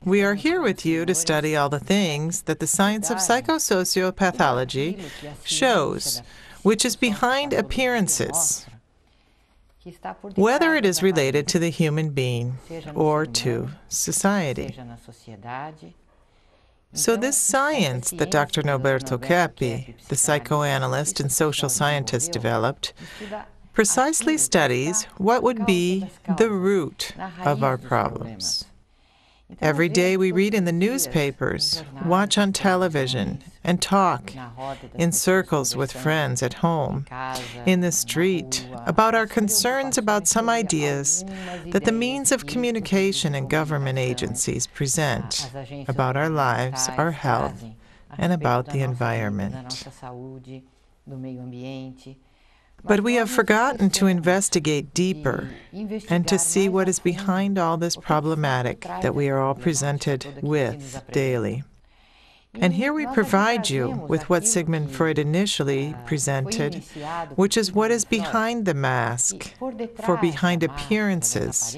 We are here with you to study all the things that the science of psychosociopathology shows, which is behind appearances, whether it is related to the human being or to society. So this science that Dr. Norberto Keppe, the psychoanalyst and social scientist, developed precisely studies what would be the root of our problems. Every day we read in the newspapers, watch on television, and talk in circles with friends at home, in the street, about our concerns about some ideas that the means of communication and government agencies present about our lives, our health, and about the environment. But we have forgotten to investigate deeper and to see what is behind all this problematic that we are all presented with daily. And here we provide you with what Sigmund Freud initially presented, which is what is behind the mask. For behind appearances,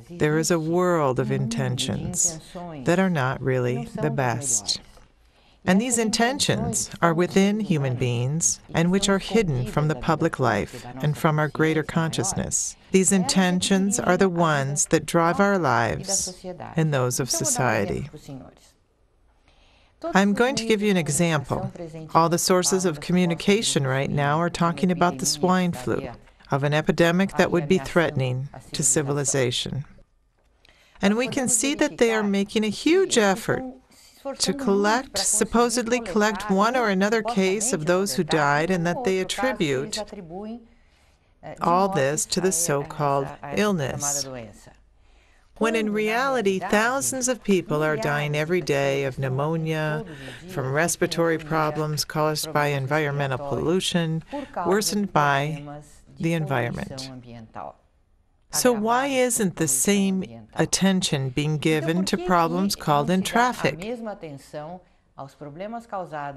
there is a world of intentions that are not really the best. And these intentions are within human beings and which are hidden from the public life and from our greater consciousness. These intentions are the ones that drive our lives and those of society. I'm going to give you an example. All the sources of communication right now are talking about the swine flu, of an epidemic that would be threatening to civilization. And we can see that they are making a huge effort to supposedly collect one or another case of those who died, and that they attribute all this to the so-called illness, when in reality thousands of people are dying every day of pneumonia, from respiratory problems caused by environmental pollution, worsened by the environment. So why isn't the same attention being given to problems called in traffic?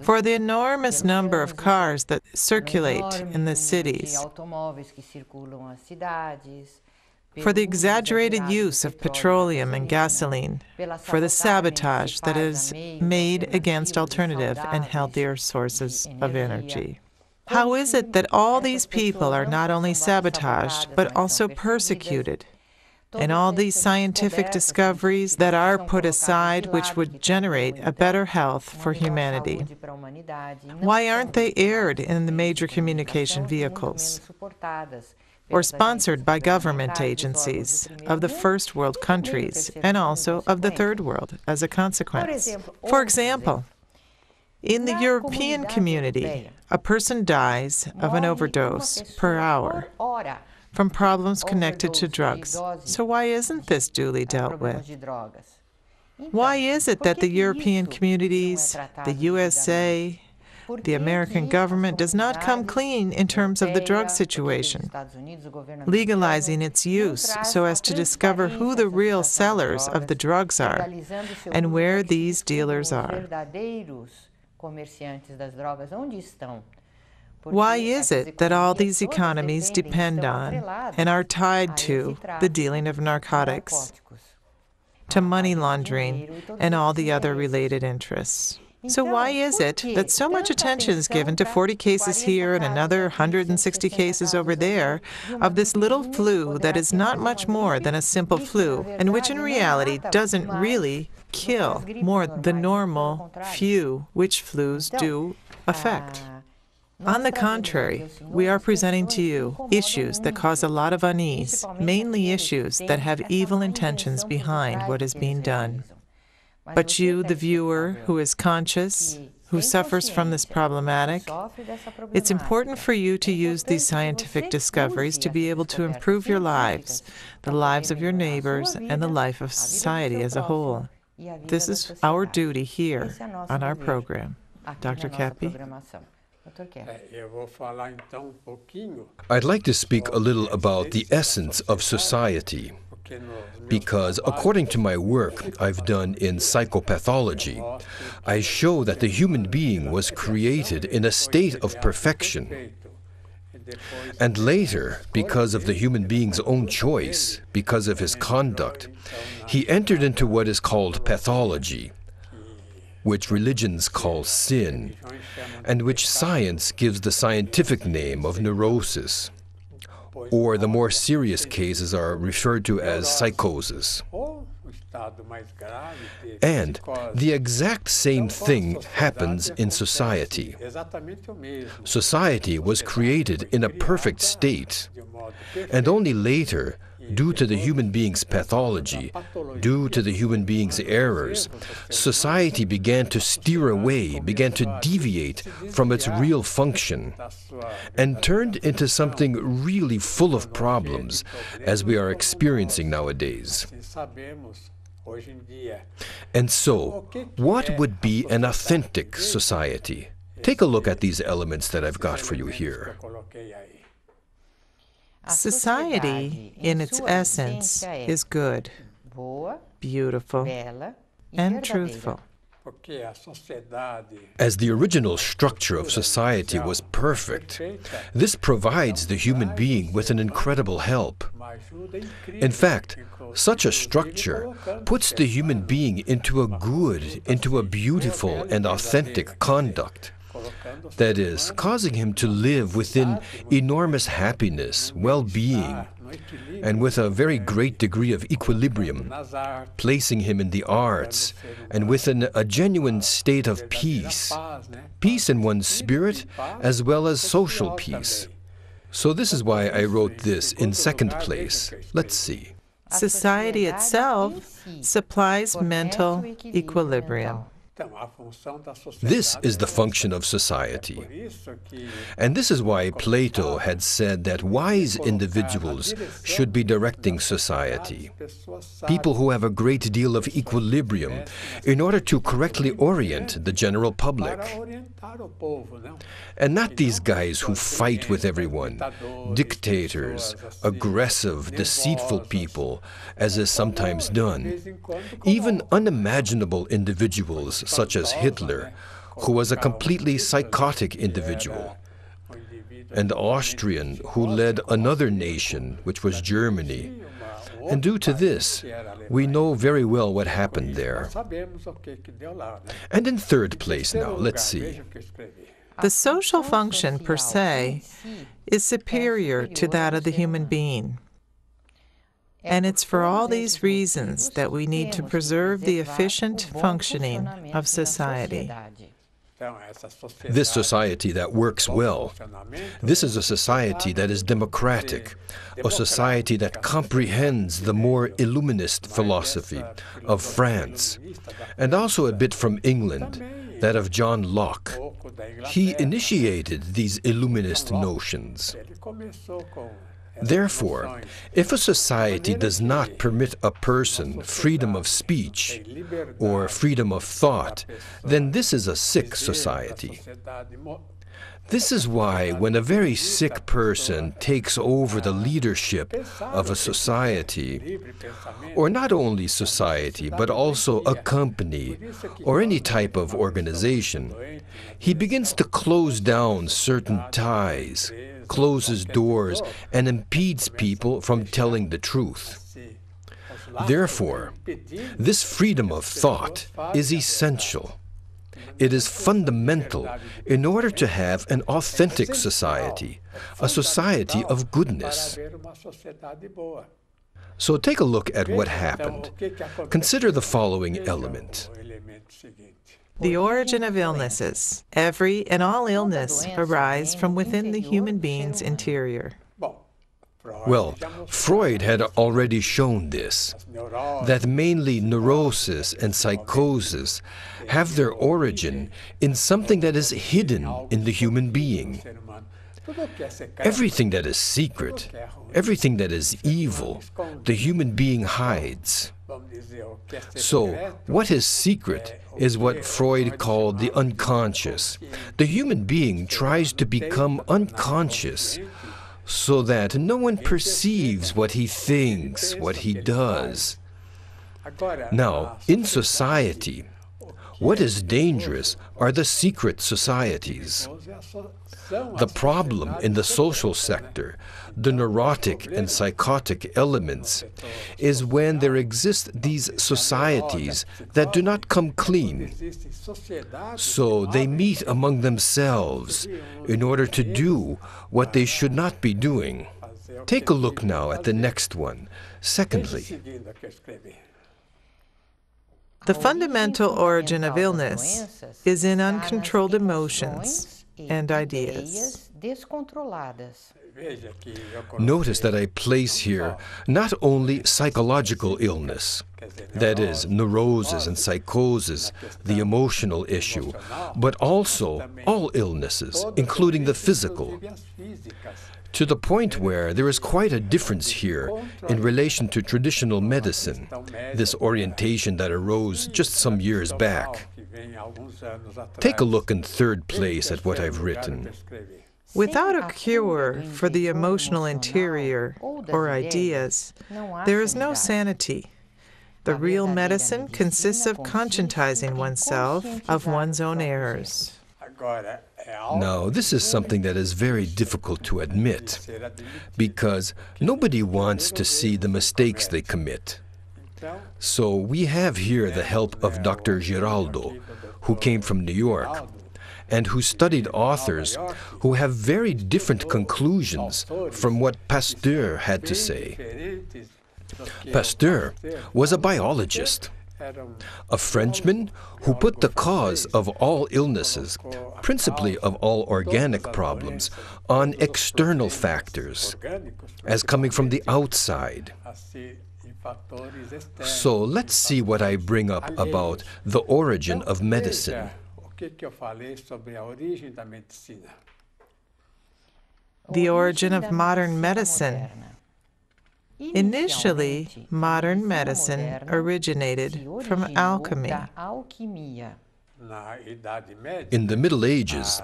For the enormous number of cars that circulate in the cities, for the exaggerated use of petroleum and gasoline, for the sabotage that is made against alternative and healthier sources of energy. How is it that all these people are not only sabotaged, but also persecuted? And all these scientific discoveries that are put aside, which would generate a better health for humanity, why aren't they aired in the major communication vehicles, or sponsored by government agencies of the first world countries and also of the third world as a consequence? For example, in the European community, a person dies of an overdose per hour from problems connected to drugs. So why isn't this duly dealt with? Why is it that the European communities, the USA, the American government does not come clean in terms of the drug situation, legalizing its use so as to discover who the real sellers of the drugs are and where these dealers are? Why is it that all these economies depend on and are tied to the dealing of narcotics, to money laundering, and all the other related interests? So why is it that so much attention is given to 40 cases here and another 160 cases over there of this little flu that is not much more than a simple flu, and which in reality doesn't really kill more than the normal few which flus do affect? On the contrary, we are presenting to you issues that cause a lot of unease, mainly issues that have evil intentions behind what is being done. But you, the viewer, who is conscious, who suffers from this problematic, it's important for you to use these scientific discoveries to be able to improve your lives, the lives of your neighbors, and the life of society as a whole. This is our duty here on our program. Dr. Keppe? I'd like to speak a little about the essence of society, because according to my work I've done in psychopathology, I show that the human being was created in a state of perfection. And later, because of the human being's own choice, because of his conduct, he entered into what is called pathology, which religions call sin, and which science gives the scientific name of neurosis, or the more serious cases are referred to as psychosis. And the exact same thing happens in society. Society was created in a perfect state, and only later, due to the human being's pathology, due to the human being's errors, society began to steer away, began to deviate from its real function, and turned into something really full of problems, as we are experiencing nowadays. And so, what would be an authentic society? Take a look at these elements that I've got for you here. Society, in its essence, is good, beautiful, and truthful. As the original structure of society was perfect, this provides the human being with an incredible help. In fact, such a structure puts the human being into a good, into a beautiful and authentic conduct. That is, causing him to live within enormous happiness, well-being, and with a very great degree of equilibrium, placing him in the arts, and within a genuine state of peace, peace in one's spirit as well as social peace. So this is why I wrote this in second place. Let's see. Society itself supplies mental equilibrium. This is the function of society. And this is why Plato had said that wise individuals should be directing society. People who have a great deal of equilibrium in order to correctly orient the general public. And not these guys who fight with everyone, dictators, aggressive, deceitful people, as is sometimes done. Even unimaginable individuals such as Hitler, who was a completely psychotic individual, and Austrian, who led another nation, which was Germany. And due to this, we know very well what happened there. And in third place now, let's see. The social function per se is superior to that of the human being. And it's for all these reasons that we need to preserve the efficient functioning of society. This society that works well, this is a society that is democratic, a society that comprehends the more Illuminist philosophy of France, and also a bit from England, that of John Locke. He initiated these Illuminist notions. Therefore, if a society does not permit a person freedom of speech or freedom of thought, then this is a sick society. This is why when a very sick person takes over the leadership of a society, or not only society, but also a company or any type of organization, he begins to close down certain ties, closes doors, and impedes people from telling the truth. Therefore, this freedom of thought is essential. It is fundamental in order to have an authentic society, a society of goodness. So take a look at what happened. Consider the following element. The origin of illnesses. Every and all illness arise from within the human being's interior. Well, Freud had already shown this, that mainly neurosis and psychosis have their origin in something that is hidden in the human being. Everything that is secret, everything that is evil, the human being hides. So, what is secret is what Freud called the unconscious. The human being tries to become unconscious so that no one perceives what he thinks, what he does. Now, in society, What is dangerous are the secret societies. The problem in the social sector, the neurotic and psychotic elements, is when there exist these societies that do not come clean. So they meet among themselves in order to do what they should not be doing. Take a look now at the next one. Secondly, the fundamental origin of illness is in uncontrolled emotions and ideas. notice that I place here not only psychological illness, that is, neurosis and psychosis, the emotional issue, but also all illnesses, including the physical, to the point where there is quite a difference here in relation to traditional medicine, this orientation that arose just some years back. Take a look in third place at what I've written. Without a cure for the emotional interior or ideas, there is no sanity. The real medicine consists of conscientizing oneself of one's own errors. Now, this is something that is very difficult to admit, because nobody wants to see the mistakes they commit. So we have here the help of Dr. Giraldo, who came from New York, and who studied authors who have very different conclusions from what Pasteur had to say. Pasteur was a biologist, a Frenchman who put the cause of all illnesses, principally of all organic problems, on external factors, as coming from the outside. So let's see what I bring up about the origin of medicine. The origin of modern medicine. Initially, modern medicine originated from alchemy. In the Middle Ages,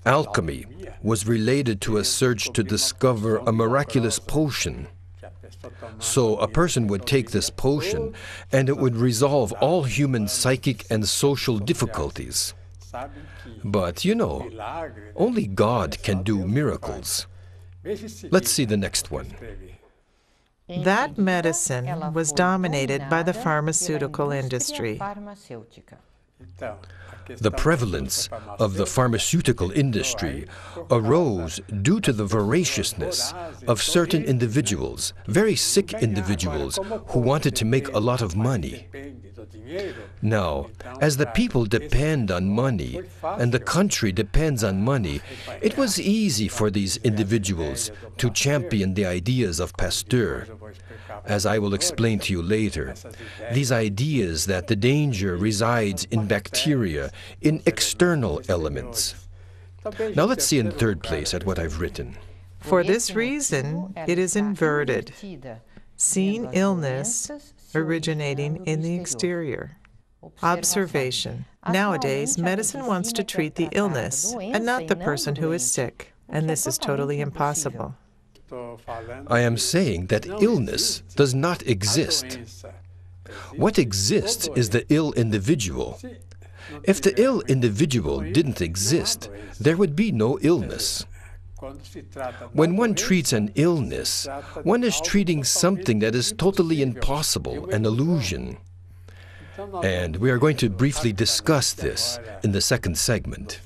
alchemy was related to a search to discover a miraculous potion. So a person would take this potion, and it would resolve all human psychic and social difficulties. But, you know, only God can do miracles. Let's see the next one. That medicine was dominated by the pharmaceutical industry. The prevalence of the pharmaceutical industry arose due to the voraciousness of certain individuals, very sick individuals, who wanted to make a lot of money. Now, as the people depend on money, and the country depends on money, it was easy for these individuals to champion the ideas of Pasteur, as I will explain to you later. These ideas that the danger resides in bacteria, in external elements. Now let's see in third place at what I've written. For this reason, it is inverted, seeing illness originating in the exterior. Observation. Nowadays, medicine wants to treat the illness and not the person who is sick, and this is totally impossible. I am saying that illness does not exist. What exists is the ill individual. If the ill individual didn't exist, there would be no illness. When one treats an illness, one is treating something that is totally impossible, an illusion. And we are going to briefly discuss this in the second segment.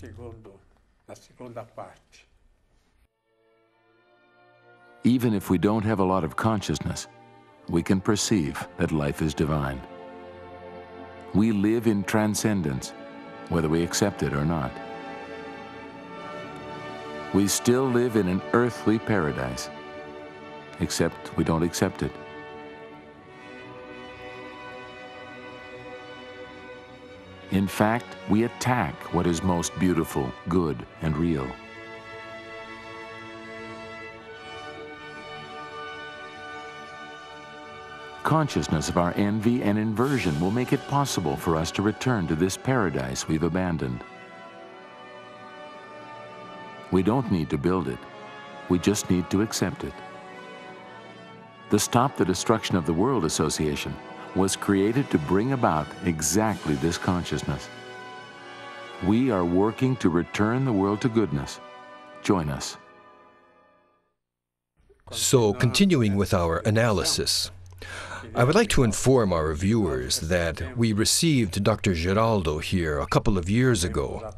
Even if we don't have a lot of consciousness, we can perceive that life is divine. We live in transcendence, whether we accept it or not. We still live in an earthly paradise, except we don't accept it. In fact, we attack what is most beautiful, good, and real. Consciousness of our envy and inversion will make it possible for us to return to this paradise we've abandoned. We don't need to build it. We just need to accept it. The Stop the Destruction of the World Association was created to bring about exactly this consciousness. We are working to return the world to goodness. Join us. So, continuing with our analysis, I would like to inform our viewers that we received Dr. Geraldo here a couple of years ago.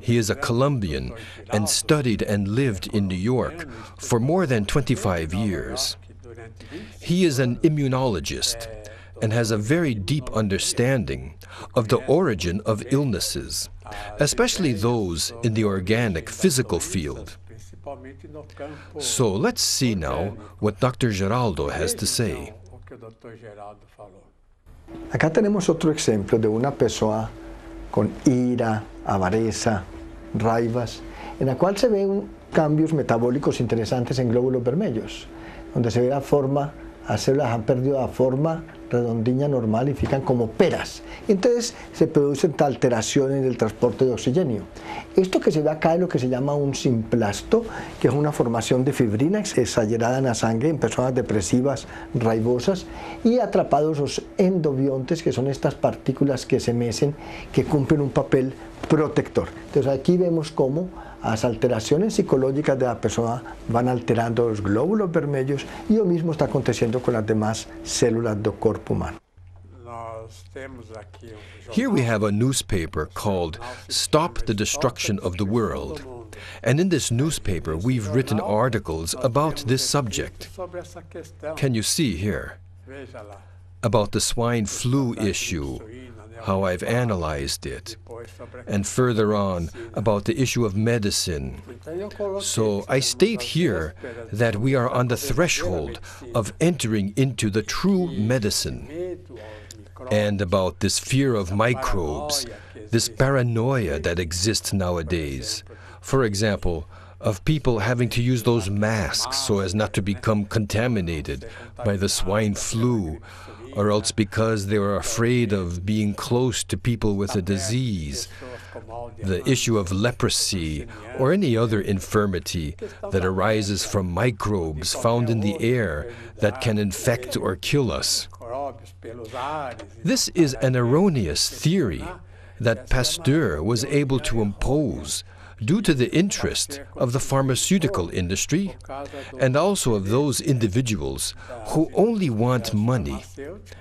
He is a Colombian and studied and lived in New York for more than 25 years. He is an immunologist and has a very deep understanding of the origin of illnesses, especially those in the organic, physical field. So let's see now what Dr. Geraldo has to say. Acá tenemos otro ejemplo de una persona con ira, avareza, raivas, en la cual se ven cambios metabólicos interesantes en glóbulos vermelhos, donde se ve la forma, las células han perdido la forma redondiña normal y fican como peras. Entonces se producen alteraciones en el transporte de oxígeno. Esto que se ve acá es lo que se llama un simplasto, que es una formación de fibrina exagerada en la sangre en personas depresivas, raivosas, y atrapados los endobiontes, que son estas partículas que se mecen, que cumplen un papel protector. Entonces aquí vemos cómo las alteraciones psicológicas de la persona van alterando los glóbulos vermelhos, y lo mismo está aconteciendo con las demás células del cuerpo humano. Here we have a newspaper called Stop the Destruction of the World. And in this newspaper, we've written articles about this subject. Can you see here? About the swine flu issue, how I've analyzed it. And further on, about the issue of medicine. So I state here that we are on the threshold of entering into the true medicine. And about this fear of microbes, this paranoia that exists nowadays. For example, of people having to use those masks so as not to become contaminated by the swine flu, or else because they are afraid of being close to people with a disease, the issue of leprosy, or any other infirmity that arises from microbes found in the air that can infect or kill us. This is an erroneous theory that Pasteur was able to impose due to the interest of the pharmaceutical industry and also of those individuals who only want money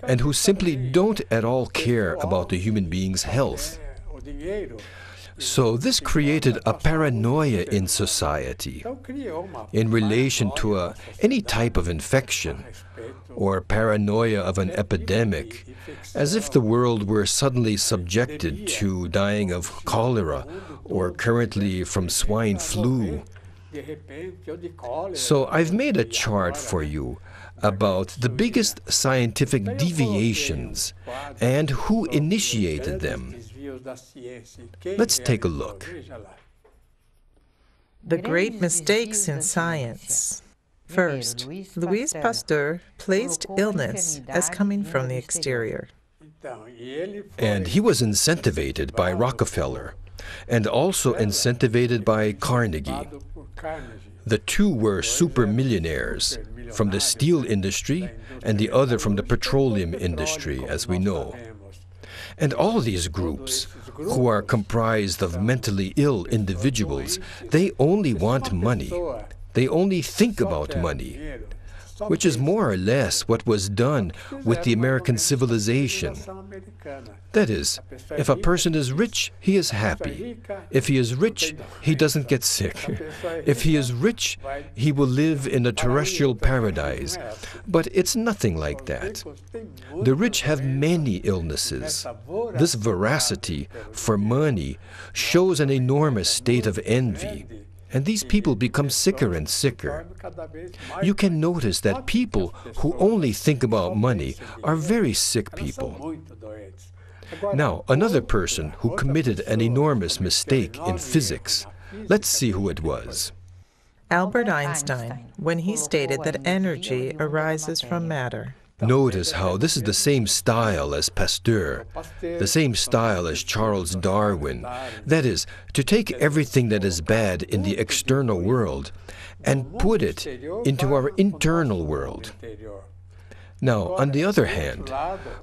and who simply don't at all care about the human being's health. So this created a paranoia in society in relation to any type of infection or paranoia of an epidemic, as if the world were suddenly subjected to dying of cholera or currently from swine flu. So I've made a chart for you about the biggest scientific deviations and who initiated them. Let's take a look. The great mistakes in science. First, Louis Pasteur placed illness as coming from the exterior. And he was incentivated by Rockefeller and also incentivated by Carnegie. The two were super millionaires from the steel industry and the other from the petroleum industry, as we know. And all these groups, who are comprised of mentally ill individuals, they only want money. They only think about money, which is more or less what was done with the American civilization. That is, if a person is rich, he is happy. If he is rich, he doesn't get sick. If he is rich, he will live in a terrestrial paradise. But it's nothing like that. The rich have many illnesses. This voracity for money shows an enormous state of envy. And these people become sicker and sicker. You can notice that people who only think about money are very sick people. Now, another person who committed an enormous mistake in physics. Let's see who it was. Albert Einstein, when he stated that energy arises from matter. Notice how this is the same style as Pasteur, the same style as Charles Darwin. That is, to take everything that is bad in the external world and put it into our internal world. Now, on the other hand,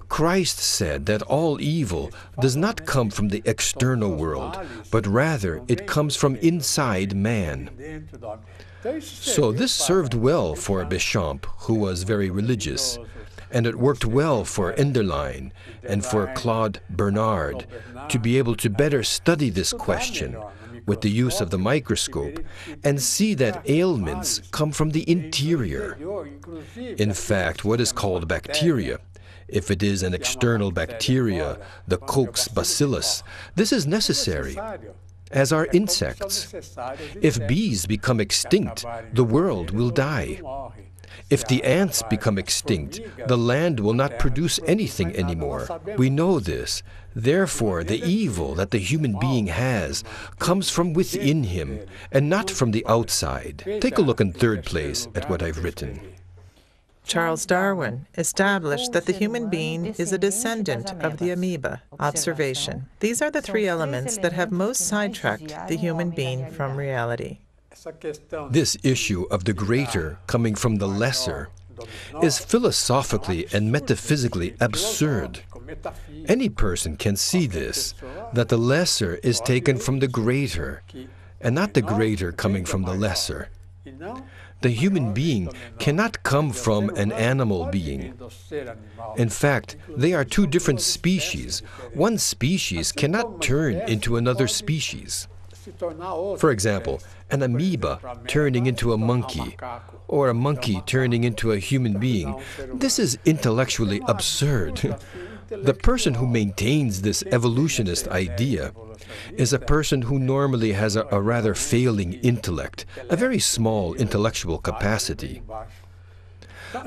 Christ said that all evil does not come from the external world, but rather it comes from inside man. So this served well for Béchamp, who was very religious, and it worked well for Enderlein and for Claude Bernard to be able to better study this question with the use of the microscope and see that ailments come from the interior. In fact, what is called bacteria, if it is an external bacteria, the Koch's bacillus, this is necessary, as are insects. If bees become extinct, the world will die. If the ants become extinct, the land will not produce anything anymore. We know this. Therefore, the evil that the human being has comes from within him and not from the outside. Take a look in third place at what I've written. Charles Darwin established that the human being is a descendant of the amoeba. Observation. These are the three elements that have most sidetracked the human being from reality. This issue of the greater coming from the lesser is philosophically and metaphysically absurd. Any person can see this, that the lesser is taken from the greater, and not the greater coming from the lesser. The human being cannot come from an animal being. In fact, they are two different species. One species cannot turn into another species. For example, an amoeba turning into a monkey, or a monkey turning into a human being. This is intellectually absurd. The person who maintains this evolutionist idea is a person who normally has a rather failing intellect, a very small intellectual capacity.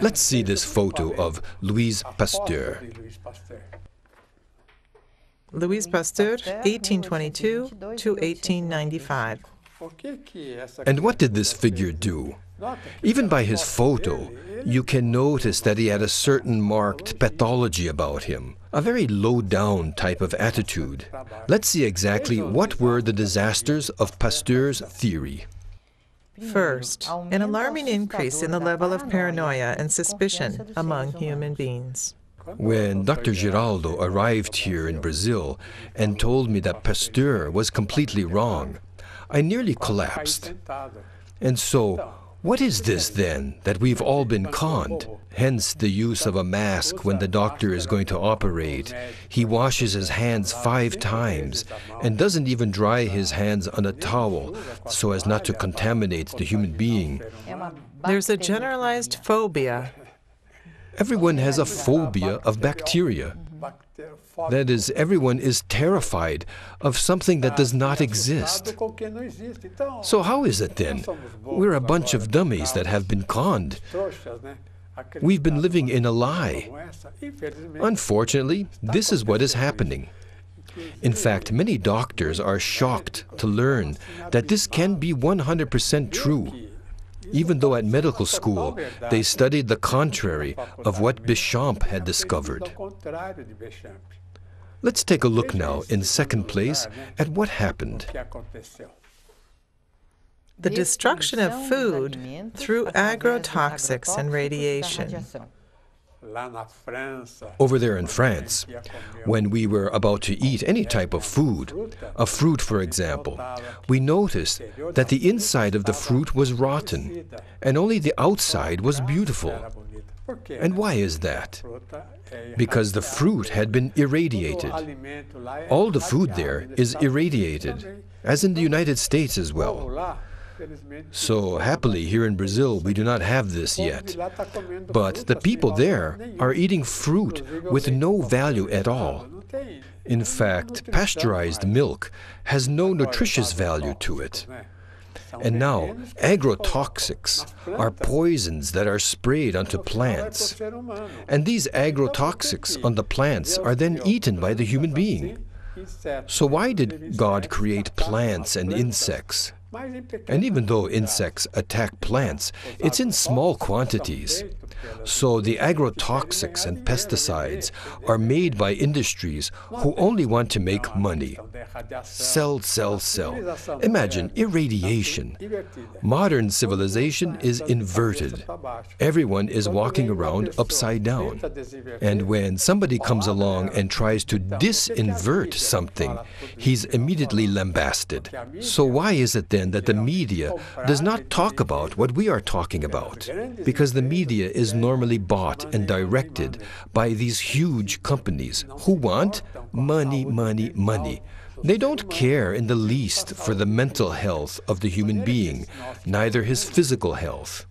Let's see this photo of Louis Pasteur. Louis Pasteur, 1822 to 1895. And what did this figure do? Even by his photo, you can notice that he had a certain marked pathology about him, a very low-down type of attitude. Let's see exactly what were the disasters of Pasteur's theory. First, an alarming increase in the level of paranoia and suspicion among human beings. When Dr. Giraldo arrived here in Brazil and told me that Pasteur was completely wrong, I nearly collapsed. And so, what is this then, that we've all been conned? Hence the use of a mask when the doctor is going to operate. He washes his hands 5 times and doesn't even dry his hands on a towel so as not to contaminate the human being. There's a generalized phobia. Everyone has a phobia of bacteria. That is, everyone is terrified of something that does not exist. So how is it then? We're a bunch of dummies that have been conned. We've been living in a lie. Unfortunately, this is what is happening. In fact, many doctors are shocked to learn that this can be 100% true, even though at medical school they studied the contrary of what Béchamp had discovered. Let's take a look now, in second place, at what happened. The destruction of food through agrotoxics and radiation. Over there in France, when we were about to eat any type of food, a fruit for example, we noticed that the inside of the fruit was rotten, and only the outside was beautiful. And why is that? Because the fruit had been irradiated. All the food there is irradiated, as in the United States as well. So, happily, here in Brazil, we do not have this yet. But the people there are eating fruit with no value at all. In fact, pasteurized milk has no nutritious value to it. And now, agrotoxics are poisons that are sprayed onto plants. And these agrotoxics on the plants are then eaten by the human being. So why did God create plants and insects? And even though insects attack plants, it's in small quantities. So the agrotoxics and pesticides are made by industries who only want to make money. Sell, sell, sell. Imagine irradiation. Modern civilization is inverted. Everyone is walking around upside down. And when somebody comes along and tries to disinvert something, he's immediately lambasted. So why is it then that the media does not talk about what we are talking about? Because the media is normally bought and directed by these huge companies who want money, money, money. They don't care in the least for the mental health of the human being, neither his physical health.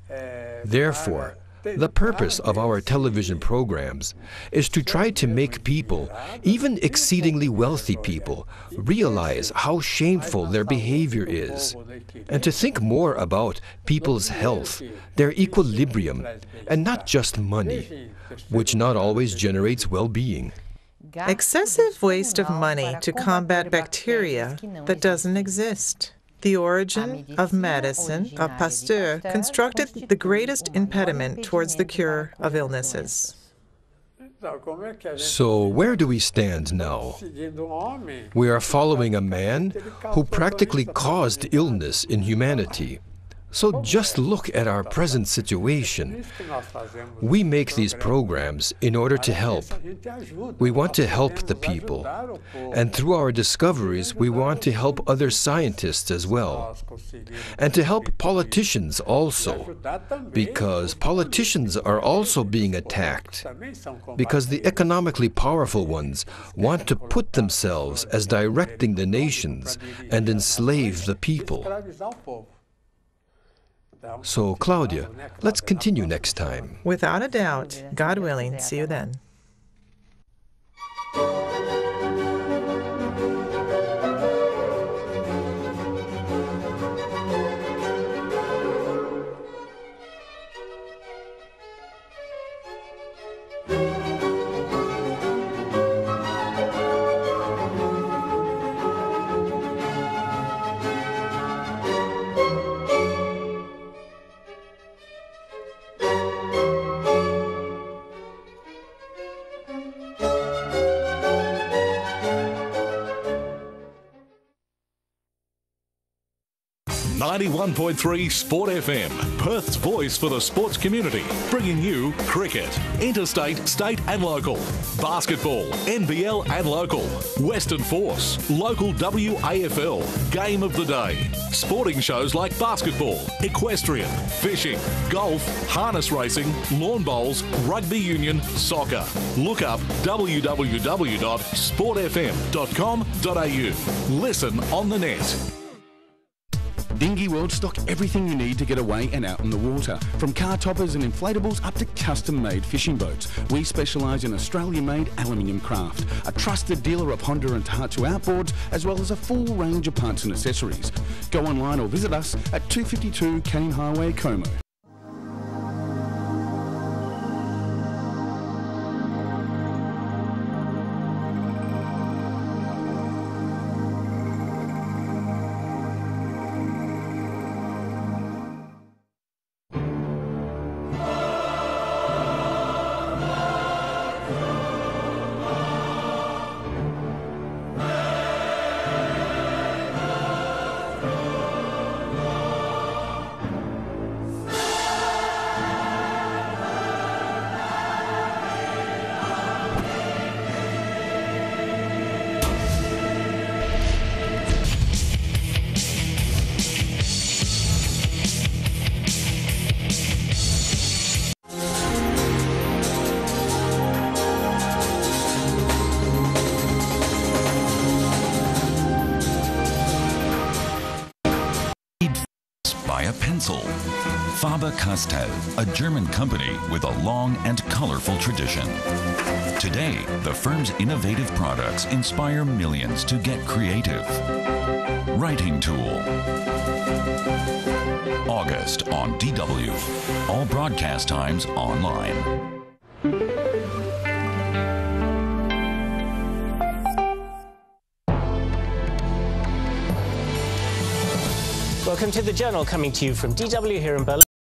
Therefore, the purpose of our television programs is to try to make people, even exceedingly wealthy people, realize how shameful their behavior is, and to think more about people's health, their equilibrium, and not just money, which not always generates well-being. Excessive waste of money to combat bacteria that doesn't exist. The origin of medicine of Pasteur constructed the greatest impediment towards the cure of illnesses. So where do we stand now? We are following a man who practically caused illness in humanity. So just look at our present situation. We make these programs in order to help. We want to help the people. And through our discoveries, we want to help other scientists as well. And to help politicians also, because politicians are also being attacked. Because the economically powerful ones want to put themselves as directing the nations and enslave the people. So, Claudia, let's continue next time. Without a doubt, God willing, see you then. .3 Sport FM, Perth's voice for the sports community, bringing you cricket, interstate, state and local, basketball, NBL and local, Western Force, local WAFL, game of the day, sporting shows like basketball, equestrian, fishing, golf, harness racing, lawn bowls, rugby union, soccer. Look up www.sportfm.com.au. Listen on the net. Dinghy World stock everything you need to get away and out on the water. From car toppers and inflatables up to custom-made fishing boats. We specialise in Australian-made aluminium craft. A trusted dealer of Honda and Tahatsu outboards, as well as a full range of parts and accessories. Go online or visit us at 252 Canning Highway, Como. A pencil. Faber-Castell, a German company with a long and colorful tradition. Today, the firm's innovative products inspire millions to get creative. Writing tool. August on DW. All broadcast times online. Welcome to The Journal, coming to you from DW here in Berlin.